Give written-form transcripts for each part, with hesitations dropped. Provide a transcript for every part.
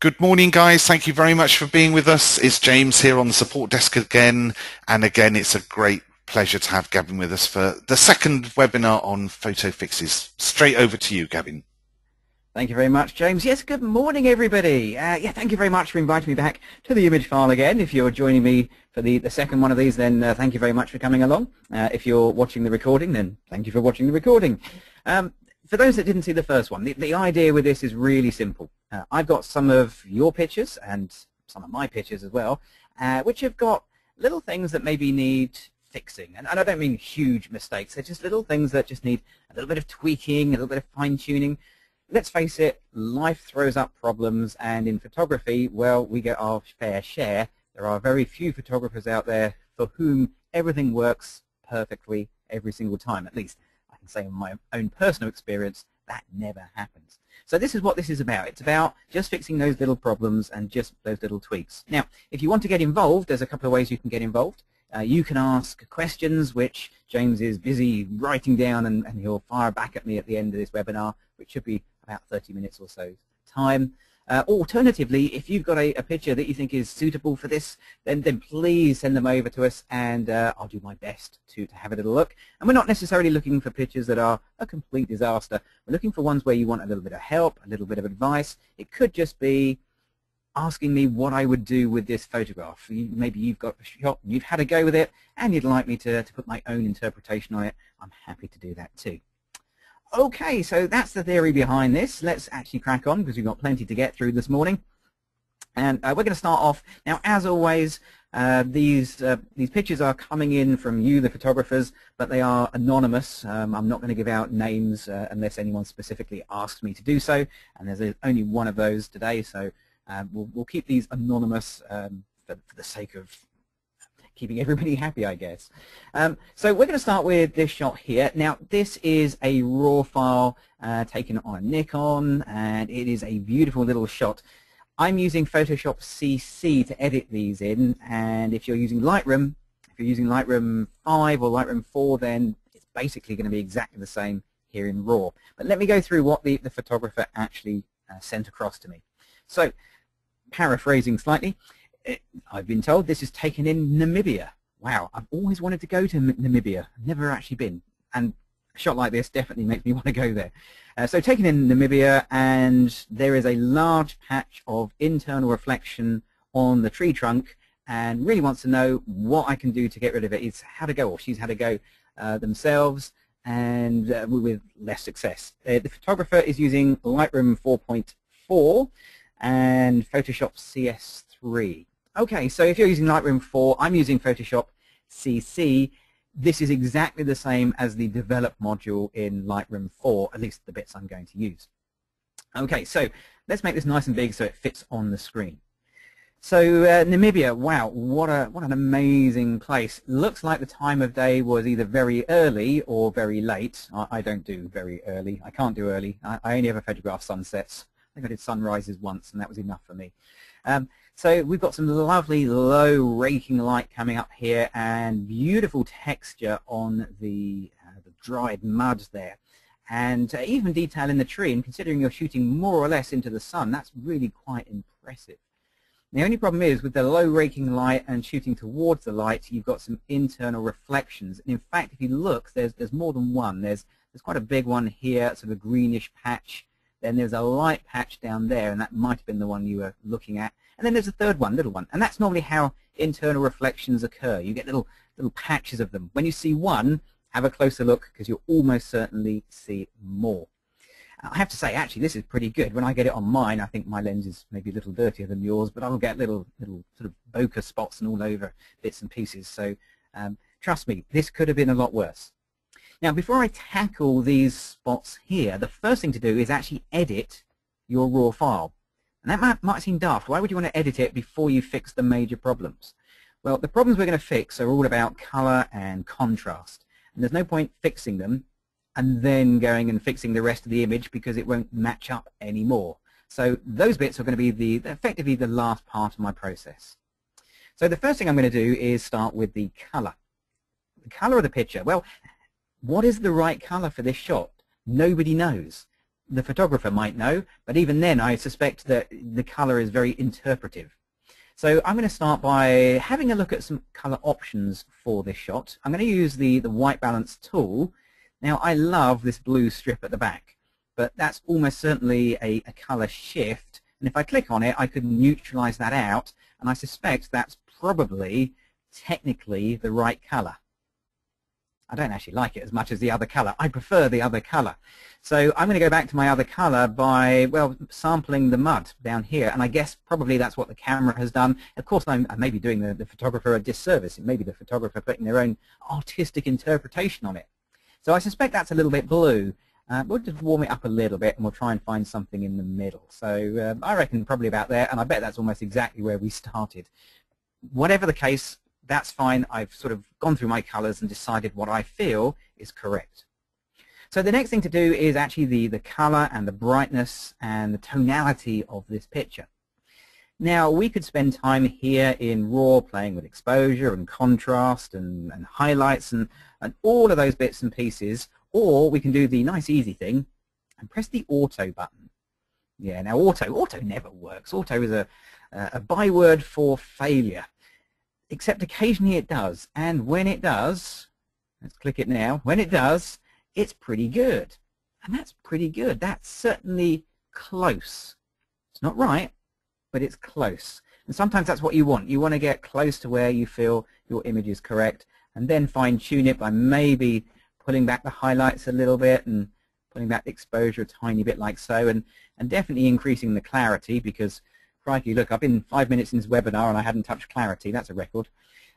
Good morning, guys. Thank you very much for being with us. It's James here on the support desk again. And again, it's a great pleasure to have Gavin with us for the second webinar on photo fixes. Straight over to you, Gavin. Thank you very much, James. Yes, good morning, everybody. Thank you very much for inviting me back to the image file again. If you're joining me for the second one of these, then thank you very much for coming along. If you're watching the recording, then thank you for watching the recording. For those that didn't see the first one, the idea with this is really simple. I've got some of your pictures and some of my pictures as well, which have got little things that maybe need fixing. And I don't mean huge mistakes. They're just little things that just need a little bit of tweaking, a little bit of fine-tuning. Let's face it, life throws up problems, and in photography, well, we get our fair share. There are very few photographers out there for whom everything works perfectly every single time. At least I can say in my own personal experience, that never happens. So this is what this is about. It's about just fixing those little problems and just those little tweaks. Now, if you want to get involved, there's a couple of ways you can get involved. You can ask questions, which James is busy writing down, and he'll fire back at me at the end of this webinar, which should be about 30 minutes or so time. Alternatively, if you've got a picture that you think is suitable for this, then please send them over to us, and I'll do my best to have a little look. And we're not necessarily looking for pictures that are a complete disaster. We're looking for ones where you want a little bit of help, a little bit of advice. It could just be asking me what I would do with this photograph. Maybe you've got a shot, you've had a go with it, and you'd like me to put my own interpretation on it. I'm happy to do that too. Okay, so that's the theory behind this. Let's actually crack on, because we've got plenty to get through this morning. And we're going to start off. Now, as always, these pictures are coming in from you, the photographers, but they are anonymous. I'm not going to give out names unless anyone specifically asks me to do so. And there's only one of those today, so we'll keep these anonymous for the sake of keeping everybody happy, I guess. So we're going to start with this shot here. Now, this is a raw file taken on a Nikon, and it is a beautiful little shot. I'm using Photoshop CC to edit these in, and if you're using Lightroom, 5 or Lightroom 4, then it's basically going to be exactly the same here in RAW. But let me go through what the photographer actually sent across to me. So, paraphrasing slightly, I've been told this is taken in Namibia. Wow, I've always wanted to go to Namibia. I've never actually been, and a shot like this definitely makes me want to go there. So taken in Namibia, and there is a large patch of internal reflection on the tree trunk, and really wants to know what I can do to get rid of it. It's had a go, or she's had a go themselves, and with less success. The photographer is using Lightroom 4.4 and Photoshop CS3. Okay, so if you're using Lightroom 4, I'm using Photoshop CC. This is exactly the same as the develop module in Lightroom 4, at least the bits I'm going to use. Okay, so let's make this nice and big so it fits on the screen. So Namibia, wow, what an amazing place. Looks like the time of day was either very early or very late. I don't do very early. I can't do early. I only ever photograph sunsets. I think I did sunrises once, and that was enough for me. So we've got some lovely low raking light coming up here, and beautiful texture on the dried mud there, and even detail in the tree. And considering you're shooting more or less into the sun, that's really quite impressive. The only problem is with the low raking light and shooting towards the light, you've got some internal reflections. And in fact, if you look, there's more than one. There's quite a big one here, sort of a greenish patch. Then there's a light patch down there, and that might have been the one you were looking at. And then there's a third one, little one. And that's normally how internal reflections occur. You get little patches of them. When you see one, have a closer look, because you'll almost certainly see more. I have to say, actually, this is pretty good. When I get it on mine, I think my lens is maybe a little dirtier than yours, but I'll get little sort of bokeh spots and all over bits and pieces. So trust me, this could have been a lot worse. Now, before I tackle these spots here, the first thing to do is actually edit your raw file. And that might seem daft. Why would you want to edit it before you fix the major problems? Well, the problems we're going to fix are all about color and contrast. And there's no point fixing them and then going and fixing the rest of the image, because it won't match up anymore. So those bits are going to be effectively the last part of my process. So the first thing I'm going to do is start with the color. The color of the picture. Well, what is the right color for this shot? Nobody knows. the photographer might know, but even then I suspect that the color is very interpretive. So I'm going to start by having a look at some color options for this shot. I'm going to use the white balance tool. Now I love this blue strip at the back, but that's almost certainly a color shift, and if I click on it I could neutralize that out, and I suspect that's probably technically the right color. I don't actually like it as much as the other color. I prefer the other color. So I'm going to go back to my other color by, well, sampling the mud down here, and I guess probably that's what the camera has done. Of course, I may be doing the photographer a disservice. It may be the photographer putting their own artistic interpretation on it. So I suspect that's a little bit blue. We'll just warm it up a little bit, and we'll try and find something in the middle. So I reckon probably about there, and I bet that's almost exactly where we started. Whatever the case, that's fine. I've sort of gone through my colors and decided what I feel is correct. So the next thing to do is actually the color and the brightness and the tonality of this picture. Now we could spend time here in RAW playing with exposure and contrast and highlights and all of those bits and pieces, or we can do the nice easy thing and press the auto button. Yeah, now auto never works. Auto is a byword for failure. Except occasionally it does, and when it does, let's click it now, when it does, it's pretty good. And that's pretty good. That's certainly close. It's not right, but it's close. And sometimes that's what you want. You want to get close to where you feel your image is correct, and then fine-tune it by maybe pulling back the highlights a little bit and pulling back the exposure a tiny bit like so, and definitely increasing the clarity, because crikey, look, I've been 5 minutes in this webinar and I hadn't touched clarity. That's a record.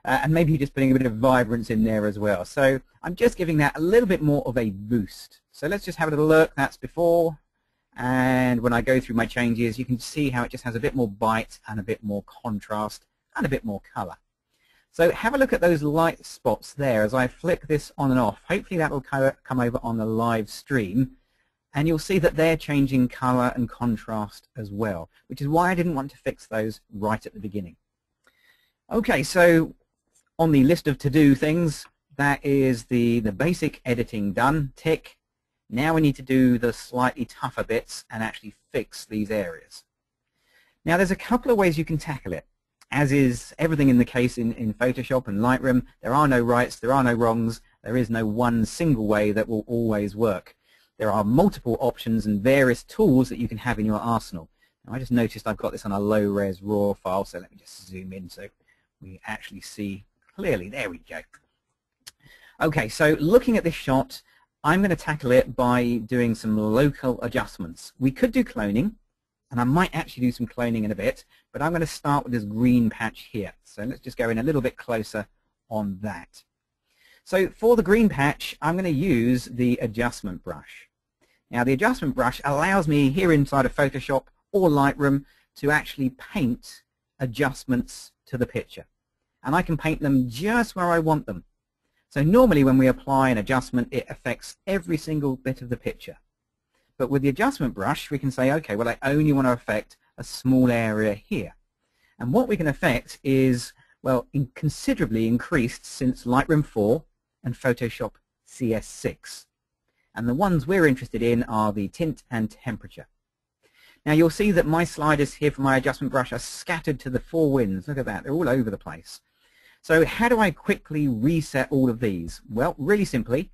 And maybe just putting a bit of vibrance in there as well. So I'm just giving that a little bit more of a boost. So let's just have a little look. That's before. And when I go through my changes, you can see how it just has a bit more bite and a bit more contrast and a bit more color. So have a look at those light spots there as I flick this on and off. Hopefully that will come over on the live stream. And you'll see that they're changing color and contrast as well, which is why I didn't want to fix those right at the beginning. Okay, so on the list of to-do things, that is the basic editing done, tick. Now we need to do the slightly tougher bits and actually fix these areas. Now there's a couple of ways you can tackle it. As is everything in the case in Photoshop and Lightroom, there are no rights, there are no wrongs, there is no one single way that will always work. There are multiple options and various tools that you can have in your arsenal. Now, I just noticed I've got this on a low-res RAW file, so let me just zoom in so we actually see clearly. There we go. Okay, so looking at this shot, I'm going to tackle it by doing some local adjustments. We could do cloning, and I might actually do some cloning in a bit, but I'm going to start with this green patch here. So let's just go in a little bit closer on that. So for the green patch, I'm going to use the adjustment brush. Now the adjustment brush allows me here inside of Photoshop or Lightroom to actually paint adjustments to the picture. And I can paint them just where I want them. So normally when we apply an adjustment, it affects every single bit of the picture. But with the adjustment brush, we can say, okay, well I only want to affect a small area here. And what we can affect is, well, considerably increased since Lightroom 4 and Photoshop CS6. And the ones we're interested in are the tint and temperature. Now you'll see that my sliders here for my adjustment brush are scattered to the four winds. Look at that, they're all over the place. So how do I quickly reset all of these? Well, really simply,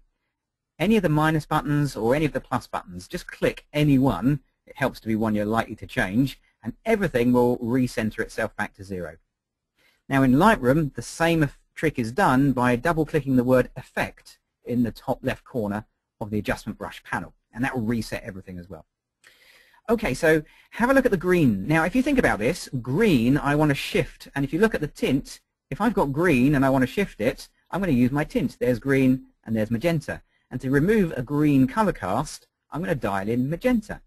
any of the minus buttons or any of the plus buttons, just click any one. It helps to be one you're likely to change, and everything will recenter itself back to 0. Now in Lightroom, the same trick is done by double-clicking the word Effect in the top left corner of the adjustment brush panel, and that will reset everything as well. Okay, so have a look at the green. Now if you think about this, green I want to shift, and if you look at the tint, if I've got green and I want to shift it, I'm going to use my tint. There's green and there's magenta. And to remove a green color cast, I'm going to dial in magenta.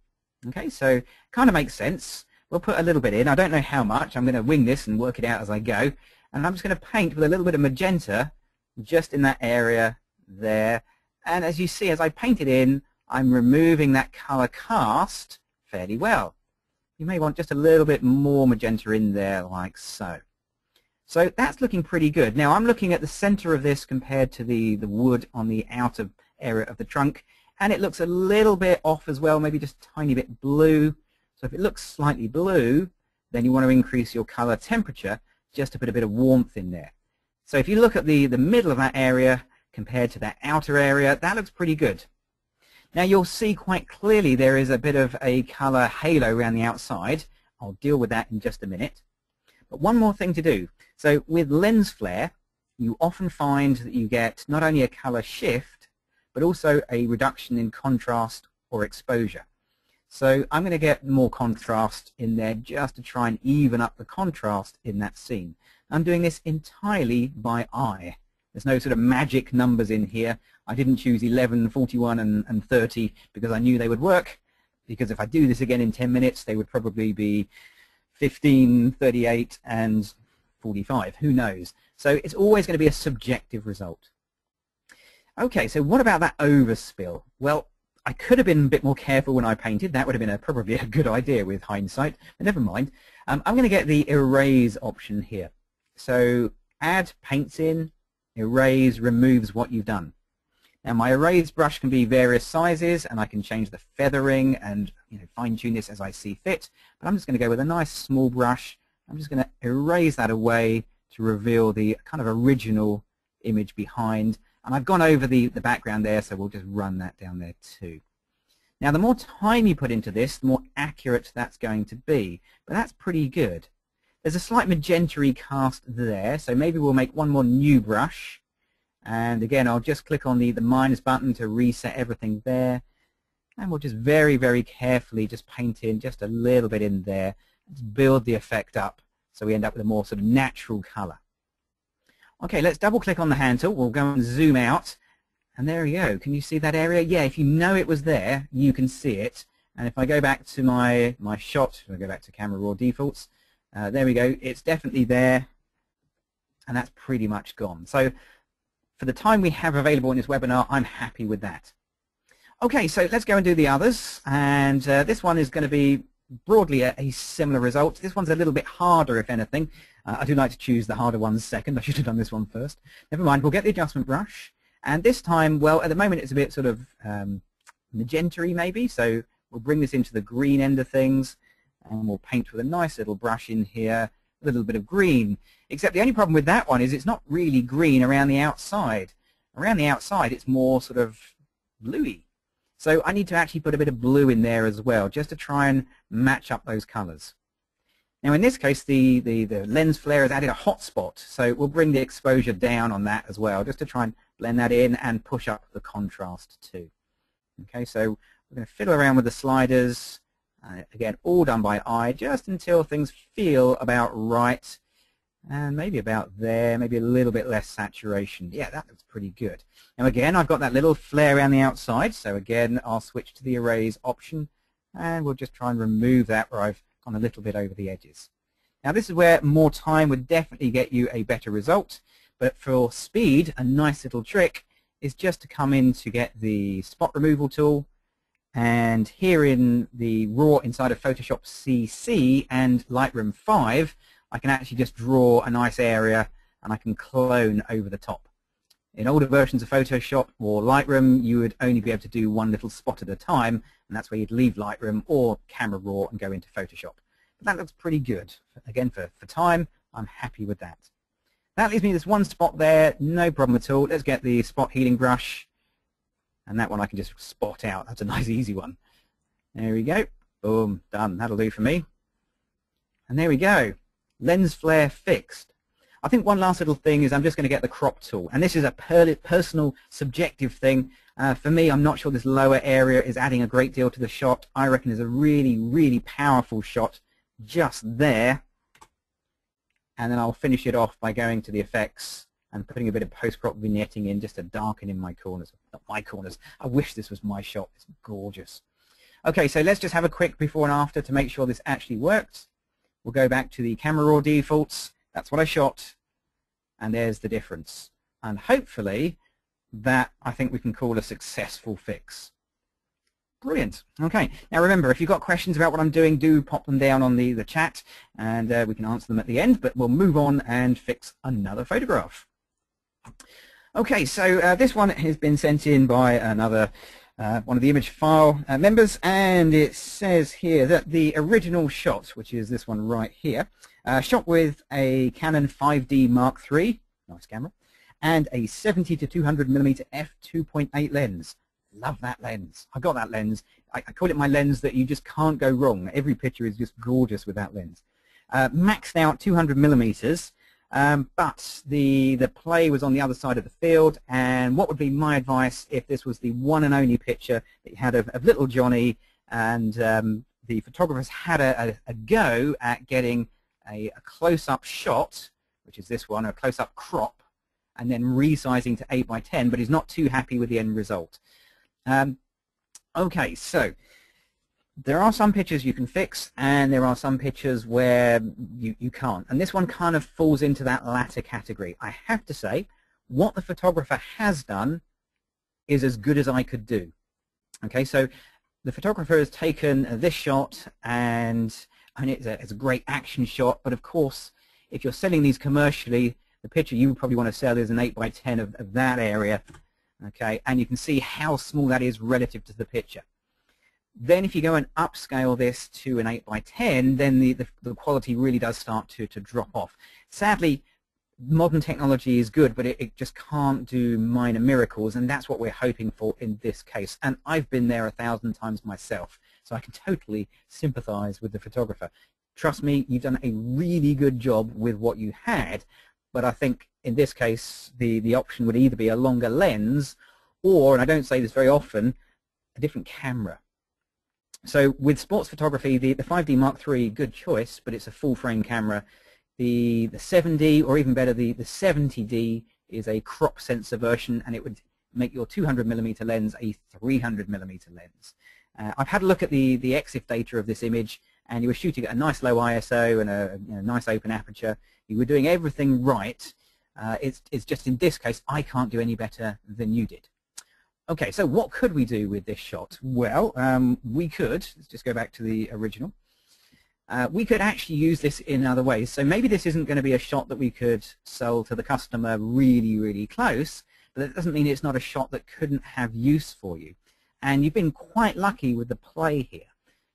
Okay, so kind of makes sense. We'll put a little bit in. I don't know how much. I'm going to wing this and work it out as I go. And I'm just going to paint with a little bit of magenta just in that area there. And as you see, as I paint it in, I'm removing that color cast fairly well. You may want just a little bit more magenta in there like so. So that's looking pretty good. Now I'm looking at the center of this compared to the wood on the outer area of the trunk, and it looks a little bit off as well, maybe just a tiny bit blue. So if it looks slightly blue, then you want to increase your color temperature just to put a bit of warmth in there. So if you look at the middle of that area compared to that outer area, that looks pretty good. Now you'll see quite clearly there is a bit of a color halo around the outside. I'll deal with that in just a minute. But one more thing to do. So with lens flare, you often find that you get not only a color shift, but also a reduction in contrast or exposure. So I'm going to get more contrast in there just to try and even up the contrast in that scene. I'm doing this entirely by eye. There's no sort of magic numbers in here. I didn't choose 11, 41 and 30 because I knew they would work, because if I do this again in 10 minutes they would probably be 15, 38 and 45. Who knows? So it's always going to be a subjective result. Okay, so what about that overspill? Well, I could have been a bit more careful when I painted. That would have been probably a good idea with hindsight, but never mind. I'm going to get the erase option here. So add paints in, erase removes what you've done. Now my erase brush can be various sizes, and I can change the feathering and fine-tune this as I see fit. But I'm just going to go with a nice small brush. I'm just going to erase that away to reveal the kind of original image behind. And I've gone over the background there, so we'll just run that down there too. Now the more time you put into this, the more accurate that's going to be. But that's pretty good. There's a slight magenta cast there, so maybe we'll make one more new brush. And again, I'll just click on the minus button to reset everything there. And we'll just very, very carefully just paint in just a little bit in there. Let's build the effect up so we end up with a more sort of natural color. Okay, let's double click on the hand tool. We'll go and zoom out. And there we go. Can you see that area? Yeah, if you know it was there, you can see it. And if I go back to my shot, I'll go back to camera raw defaults. There we go. It's definitely there. And that's pretty much gone. So for the time we have available in this webinar, I'm happy with that. Okay, so let's go and do the others. And this one is going to be broadly a similar result. This one's a little bit harder, if anything. I do like to choose the harder ones second. I should have done this one first. Never mind, we'll get the adjustment brush. And this time, well, at the moment it's a bit sort of magenta-y maybe, so we'll bring this into the green end of things, and we'll paint with a nice little brush in here, a little bit of green. Except the only problem with that one is it's not really green around the outside. Around the outside it's more sort of bluey. So I need to actually put a bit of blue in there as well, just to try and match up those colors. Now in this case the lens flare has added a hot spot, so we'll bring the exposure down on that as well, just to try and blend that in and push up the contrast too. Okay, so we're going to fiddle around with the sliders, again all done by eye, just until things feel about right, and maybe about there, maybe a little bit less saturation. Yeah, that looks pretty good. Now again, I've got that little flare around the outside, so again I'll switch to the erase option, and we'll just try and remove that where I've gone a little bit over the edges. Now this is where more time would definitely get you a better result, but for speed, a nice little trick is just to come in to get the spot removal tool, and here in the raw inside of Photoshop CC and Lightroom 5, I can actually just draw a nice area and I can clone over the top. In older versions of Photoshop or Lightroom, you would only be able to do one little spot at a time, and that's where you'd leave Lightroom or Camera Raw and go into Photoshop. But that looks pretty good. Again, for time, I'm happy with that. That leaves me this one spot there, no problem at all. Let's get the spot healing brush, and that one I can just spot out. That's a nice easy one. There we go. Boom, done. That'll do for me. And there we go. Lens flare fixed. I think one last little thing is I'm just going to get the crop tool, and this is a personal subjective thing. For me, I'm not sure this lower area is adding a great deal to the shot. I reckon there's a really, really powerful shot just there, and then I'll finish it off by going to the effects and putting a bit of post-crop vignetting in just to darken in my corners. Not my corners. I wish this was my shot. It's gorgeous. Okay, so let's just have a quick before and after to make sure this actually works. We'll go back to the camera raw defaults. That's what I shot, and there's the difference. And hopefully that I think we can call a successful fix. Brilliant. Okay, now remember, if you've got questions about what I'm doing, do pop them down on the chat, and we can answer them at the end, but we'll move on and fix another photograph. Okay, so this one has been sent in by another one of the Imagefile members, and it says here that the original shot, which is this one right here, shot with a Canon 5D Mark III, nice camera, and a 70 to 200mm f2.8 lens. Love that lens. I got that lens. I call it my lens that you just can't go wrong. Every picture is just gorgeous with that lens. Maxed out 200mm, but the play was on the other side of the field, and what would be my advice if this was the one and only picture that you had of little Johnny, and the photographers had a go at getting a close-up shot, which is this one, a close-up crop, and then resizing to 8x10, but he's not too happy with the end result. Okay, so there are some pictures you can fix, and there are some pictures where you can't. And this one kind of falls into that latter category. I have to say, what the photographer has done is as good as I could do. Okay, so the photographer has taken this shot, and I mean, it's a great action shot, but of course, if you're selling these commercially, the picture you would probably want to sell is an 8x10 of that area. Okay, and you can see how small that is relative to the picture. Then if you go and upscale this to an 8x10, then the quality really does start to drop off. Sadly, modern technology is good, but it just can't do minor miracles, and that's what we're hoping for in this case. And I've been there 1,000 times myself, so I can totally sympathize with the photographer. Trust me, you've done a really good job with what you had, but I think in this case the option would either be a longer lens or, and I don't say this very often, a different camera. So with sports photography, the 5D Mark III, good choice, but it's a full frame camera. The 7D, or even better, the 70D is a crop sensor version, and it would make your 200mm lens a 300mm lens. I've had a look at the EXIF data of this image, and you were shooting at a nice low ISO and a nice open aperture. You were doing everything right. It's just in this case, I can't do any better than you did. Okay, so what could we do with this shot? Well, we could, let's just go back to the original. We could actually use this in other ways. So maybe this isn't going to be a shot that we could sell to the customer really, really close, but that doesn't mean it's not a shot that couldn't have use for you. And you've been quite lucky with the play here.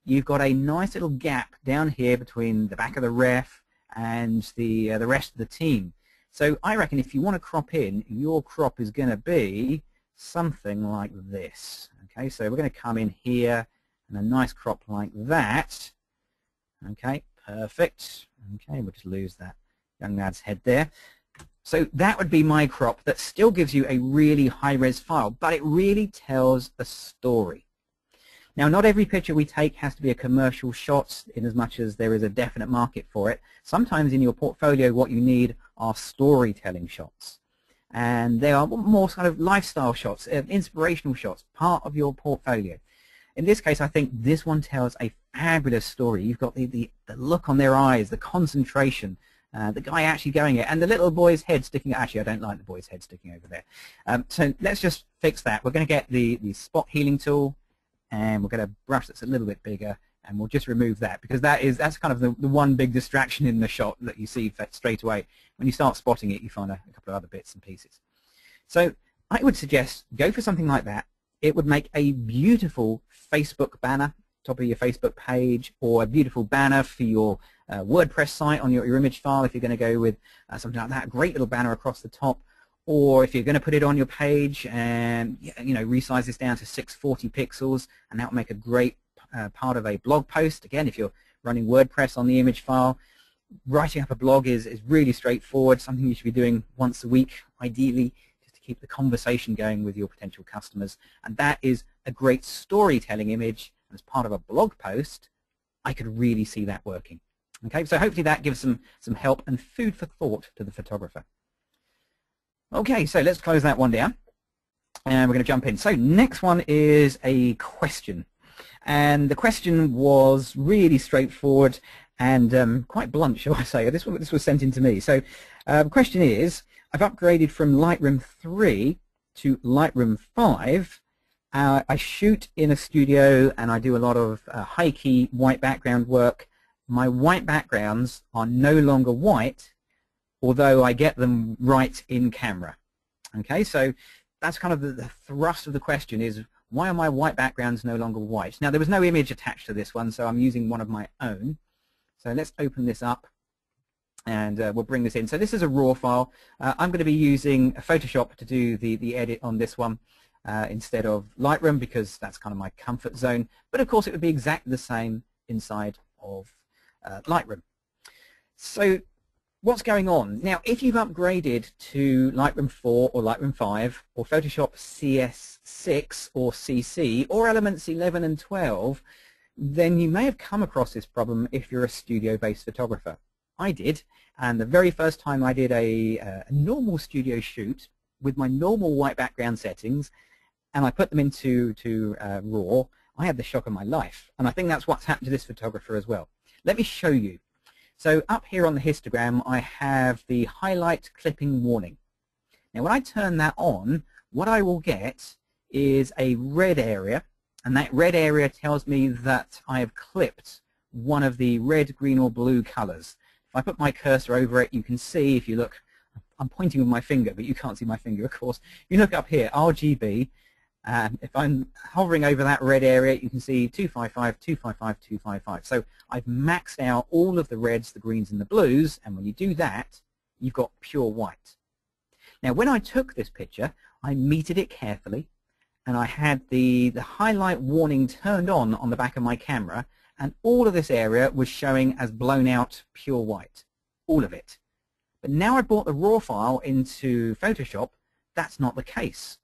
You've got a nice little gap down here between the back of the ref and the rest of the team. So I reckon if you want to crop in, your crop is going to be something like this. Okay, so we're going to come in here and a nice crop like that. Okay, perfect. Okay, we'll just lose that young lad's head there. So that would be my crop. That still gives you a really high-res file, but it really tells a story. Now, not every picture we take has to be a commercial shot, in as much as there is a definite market for it. Sometimes in your portfolio what you need are storytelling shots. And they are more kind of lifestyle shots, inspirational shots, part of your portfolio. In this case, I think this one tells a fabulous story. You've got the look on their eyes, the concentration, the guy actually going it, and the little boy's head sticking. Actually, I don't like the boy's head sticking over there. So let's just fix that. We're going to get the spot healing tool, and we're going to brush that's a little bit bigger, and we'll just remove that, because that's kind of the one big distraction in the shot that you see straight away. When you start spotting it, you find a couple of other bits and pieces. So I would suggest go for something like that. It would make a beautiful Facebook banner, top of your Facebook page, or a beautiful banner for your WordPress site on your Imagefile if you're going to go with something like that, a great little banner across the top. Or if you're going to put it on your page and resize this down to 640 pixels, and that will make a great part of a blog post. Again, if you're running WordPress on the Imagefile, writing up a blog is really straightforward, something you should be doing once a week, ideally, just to keep the conversation going with your potential customers. And that is a great storytelling image. As part of a blog post, I could really see that working. Okay, so hopefully that gives some help and food for thought to the photographer. Okay, so let's close that one down, and we're going to jump in. So next one is a question, and the question was really straightforward and quite blunt, shall I say. This was sent in to me. So the question is, I've upgraded from Lightroom 3 to Lightroom 5. I shoot in a studio and I do a lot of high-key white background work. My white backgrounds are no longer white, although I get them right in camera. Okay, so that's kind of the thrust of the question is, why are my white backgrounds no longer white? Now, there was no image attached to this one, so I'm using one of my own. So let's open this up, and we'll bring this in. So this is a raw file. I'm going to be using Photoshop to do the edit on this one instead of Lightroom, because that's kind of my comfort zone. But of course, it would be exactly the same inside of Lightroom. So what's going on? Now, if you've upgraded to Lightroom 4 or Lightroom 5 or Photoshop CS6 or CC or Elements 11 and 12, then you may have come across this problem if you're a studio-based photographer. I did, and the very first time I did a normal studio shoot with my normal white background settings, and I put them into RAW, I had the shock of my life. And I think that's what's happened to this photographer as well. Let me show you. So up here on the histogram, I have the highlight clipping warning. Now when I turn that on, what I will get is a red area, and that red area tells me that I have clipped one of the red, green, or blue colors. If I put my cursor over it, you can see, if you look, I'm pointing with my finger, but you can't see my finger, of course. You look up here, RGB, and if I'm hovering over that red area, you can see 255, 255, 255. So I've maxed out all of the reds, the greens, and the blues, and when you do that, you've got pure white. Now, when I took this picture, I metered it carefully, and I had the highlight warning turned on the back of my camera, and all of this area was showing as blown out pure white, all of it. But now I brought the raw file into Photoshop, that's not the case.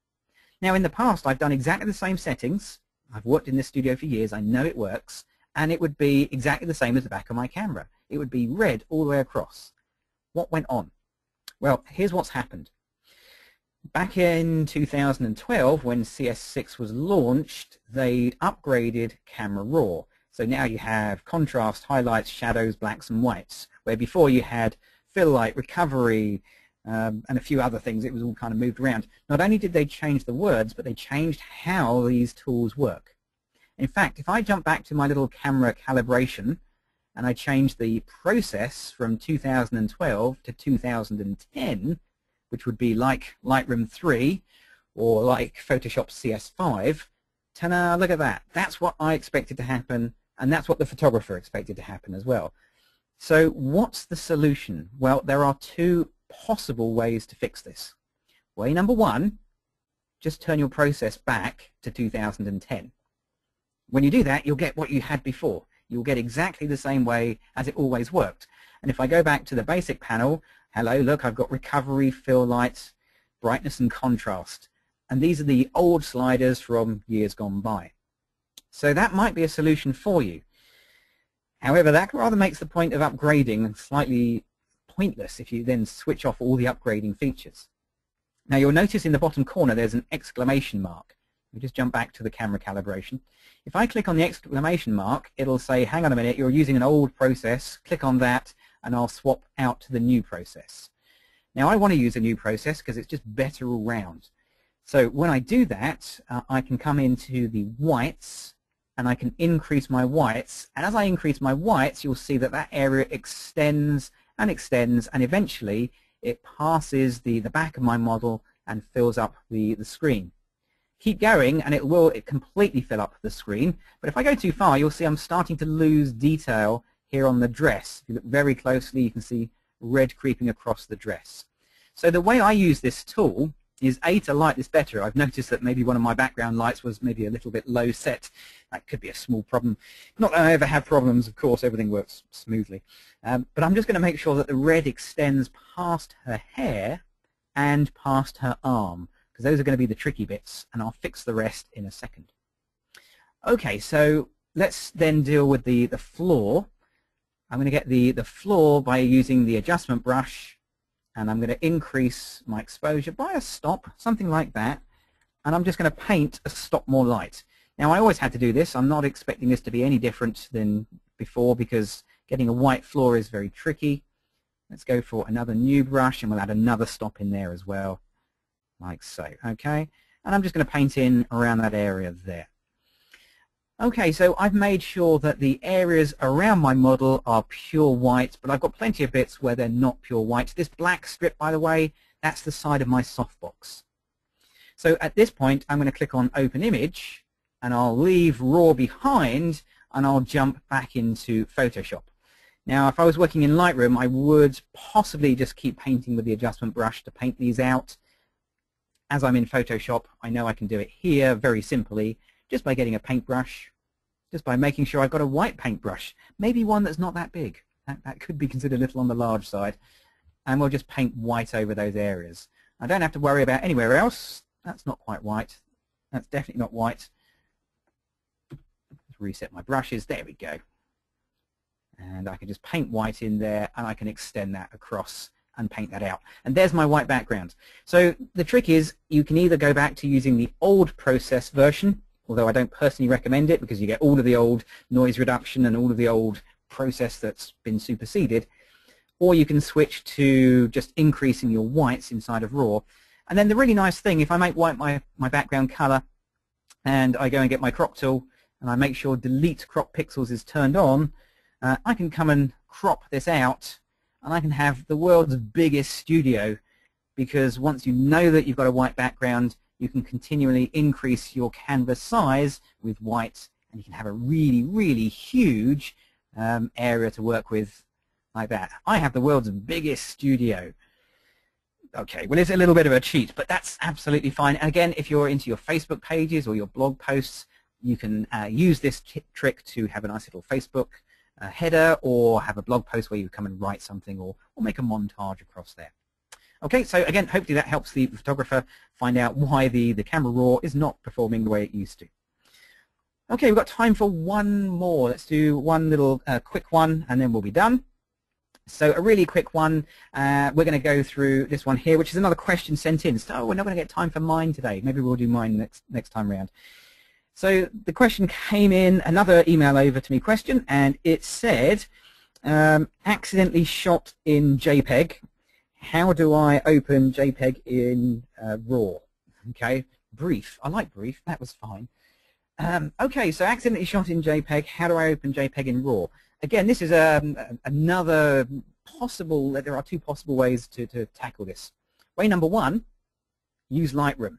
Now, in the past, I've done exactly the same settings. I've worked in this studio for years. I know it works. And it would be exactly the same as the back of my camera. It would be red all the way across. What went on? Well, here's what's happened. Back in 2012, when CS6 was launched, they upgraded Camera Raw. So now you have contrast, highlights, shadows, blacks, and whites, where before you had fill light, recovery, and a few other things. It was all kind of moved around. Not only did they change the words, but they changed how these tools work. In fact, if I jump back to my little camera calibration and I change the process from 2012 to 2010, which would be like Lightroom 3 or like Photoshop CS5, ta-da, look at that. That's what I expected to happen, and that's what the photographer expected to happen as well. So what's the solution? Well, there are two possible ways to fix this. Way number one, just turn your process back to 2010. When you do that, you'll get what you had before. You'll get exactly the same way as it always worked. And if I go back to the basic panel, hello, look, I've got recovery, fill light, brightness, and contrast. And these are the old sliders from years gone by. So that might be a solution for you. However, that rather makes the point of upgrading slightly pointless if you then switch off all the upgrading features. Now you'll notice in the bottom corner there's an exclamation mark. We just jump back to the camera calibration. If I click on the exclamation mark, it'll say, hang on a minute, you're using an old process. Click on that and I'll swap out to the new process. Now I want to use a new process because it's just better all round. So when I do that, I can come into the whites and I can increase my whites. And as I increase my whites, you'll see that that area extends and extends, and eventually it passes the back of my model and fills up the screen. Keep going and it will completely fill up the screen, but if I go too far, you'll see I'm starting to lose detail here on the dress. If you look very closely, you can see red creeping across the dress. So the way I use this tool is to light this better. I've noticed that maybe one of my background lights was maybe a little bit low set. That could be a small problem. Not that I ever have problems, of course, everything works smoothly. But I'm just going to make sure that the red extends past her hair and past her arm, because those are going to be the tricky bits, and I'll fix the rest in a second. Okay, so let's then deal with the floor. I'm going to get the floor by using the adjustment brush, and I'm going to increase my exposure by a stop, something like that, and I'm just going to paint a stop more light. Now I always had to do this. I'm not expecting this to be any different than before because getting a white floor is very tricky. Let's go for another new brush and we'll add another stop in there as well, like so, okay? And I'm just going to paint in around that area there. Okay, so I've made sure that the areas around my model are pure white, but I've got plenty of bits where they're not pure white. This black strip, by the way, that's the side of my softbox. So at this point, I'm going to click on Open Image, and I'll leave RAW behind, and I'll jump back into Photoshop. Now, if I was working in Lightroom, I would possibly just keep painting with the adjustment brush to paint these out. As I'm in Photoshop, I know I can do it here very simply, just by getting a paintbrush, just by making sure I've got a white paintbrush, maybe one that's not that big. That could be considered a little on the large side. And we'll just paint white over those areas. I don't have to worry about anywhere else. That's not quite white. That's definitely not white. Let's reset my brushes. There we go. And I can just paint white in there, and I can extend that across and paint that out. And there's my white background. So the trick is you can either go back to using the old process version, although I don't personally recommend it because you get all of the old noise reduction and all of the old process that's been superseded, or you can switch to just increasing your whites inside of RAW. And then the really nice thing, if I make white my background color, and I go and get my crop tool, and I make sure delete crop pixels is turned on, I can come and crop this out, and I can have the world's biggest studio, because once you know that you've got a white background, you can continually increase your canvas size with white, and you can have a really, really huge area to work with like that. I have the world's biggest studio. Okay, well, it's a little bit of a cheat, but that's absolutely fine. And again, if you're into your Facebook pages or your blog posts, you can use this trick to have a nice little Facebook header, or have a blog post where you come and write something, or make a montage across there. Okay, so again, hopefully that helps the photographer find out why the camera RAW is not performing the way it used to. Okay, we've got time for one more. Let's do one little quick one, and then we'll be done. So a really quick one, we're going to go through this one here, which is another question sent in. So we're not going to get time for mine today. Maybe we'll do mine next time round. So the question came in, another email over to me question, and it said, accidentally shot in JPEG. How do I open JPEG in RAW? Okay, brief. I like brief. That was fine. Okay, so accidentally shot in JPEG. How do I open JPEG in RAW? Again, this is another possible. There are two possible ways to tackle this. Way number one: use Lightroom.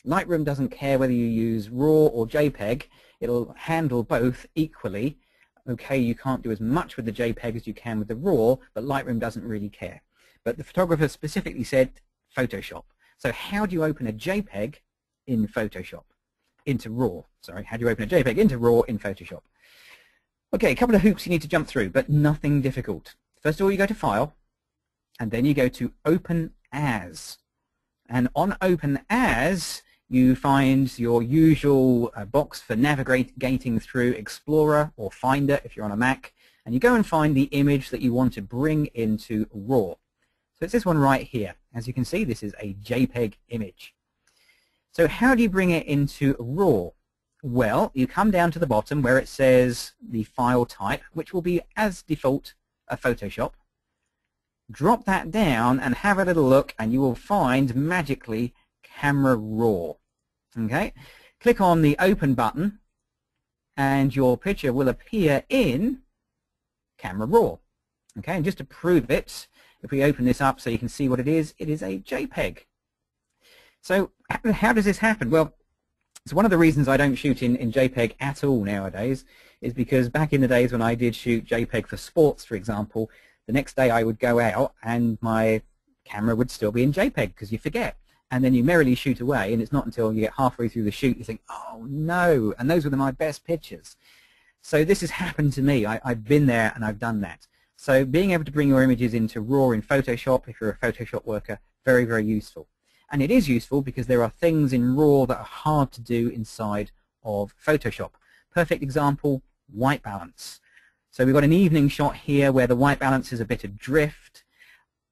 Lightroom doesn't care whether you use RAW or JPEG. It'll handle both equally. Okay, you can't do as much with the JPEG as you can with the RAW, but Lightroom doesn't really care. But the photographer specifically said Photoshop. So how do you open a JPEG in Photoshop? Into RAW. Sorry, how do you open a JPEG into RAW in Photoshop? Okay, a couple of hoops you need to jump through, but nothing difficult. First of all, you go to File, and then you go to Open As. And on Open As, you find your usual box for navigating through Explorer or Finder if you're on a Mac, and you go and find the image that you want to bring into RAW. So it's this one right here. As you can see, this is a JPEG image. So how do you bring it into RAW? Well, you come down to the bottom where it says the file type, which will be, as default, a Photoshop. Drop that down and have a little look, and you will find, magically, Camera RAW. Okay? Click on the Open button, and your picture will appear in Camera RAW. Okay, and just to prove it, if we open this up so you can see what it is a JPEG. So how does this happen? Well, it's one of the reasons I don't shoot in JPEG at all nowadays, is because back in the days when I did shoot JPEG for sports, for example, the next day I would go out and my camera would still be in JPEG because you forget. And then you merrily shoot away, and it's not until you get halfway through the shoot you think, oh no, and those were my best pictures. So this has happened to me. I've been there and I've done that. So being able to bring your images into RAW in Photoshop, if you're a Photoshop worker, very, very useful. And it is useful because there are things in RAW that are hard to do inside of Photoshop. Perfect example, white balance. So we've got an evening shot here where the white balance is a bit adrift.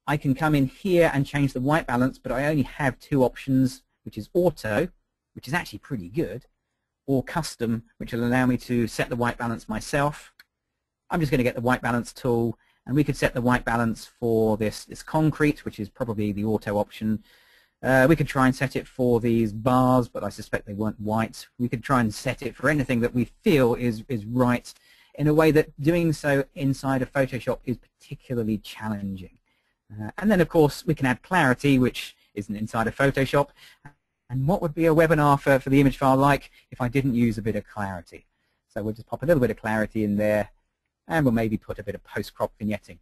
I can come in here and change the white balance, but I only have two options, which is auto, which is actually pretty good, or custom, which will allow me to set the white balance myself. I'm just going to get the white balance tool, and we could set the white balance for this concrete, which is probably the auto option. We could try and set it for these bars, but I suspect they weren't white. We could try and set it for anything that we feel is right, in a way that doing so inside of Photoshop is particularly challenging. And then, of course, we can add clarity, which isn't inside of Photoshop. And what would be a webinar for the image file like if I didn't use a bit of clarity? So we'll just pop a little bit of clarity in there, and we'll maybe put a bit of post-crop vignetting.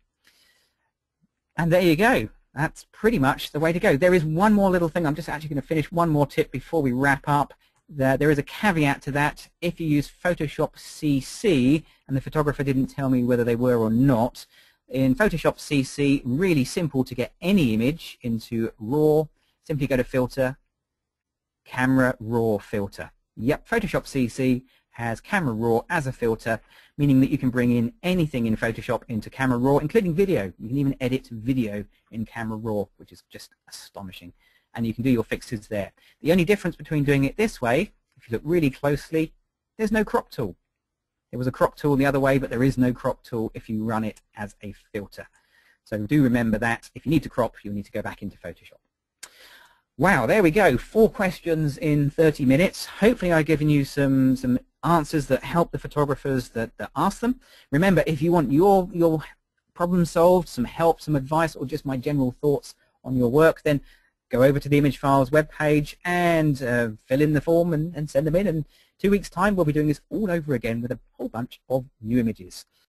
And there you go. That's pretty much the way to go. There is one more little thing. I'm just actually going to finish one more tip before we wrap up. There is a caveat to that. If you use Photoshop CC, and the photographer didn't tell me whether they were or not, in Photoshop CC, really simple to get any image into RAW. Simply go to Filter, Camera Raw Filter. Yep, Photoshop CC has Camera Raw as a filter, meaning that you can bring in anything in Photoshop into Camera Raw, including video. You can even edit video in Camera Raw, which is just astonishing. And you can do your fixes there. The only difference between doing it this way, if you look really closely, there's no crop tool. There was a crop tool the other way, but there is no crop tool if you run it as a filter. So do remember that. If you need to crop, you'll need to go back into Photoshop. Wow, there we go. 4 questions in 30 minutes. Hopefully I've given you some answers that help the photographers that ask them. Remember, if you want your problem solved, some help, some advice, or just my general thoughts on your work, then go over to the Imagefiles webpage and fill in the form and send them in. And 2 weeks' time, we'll be doing this all over again with a whole bunch of new images.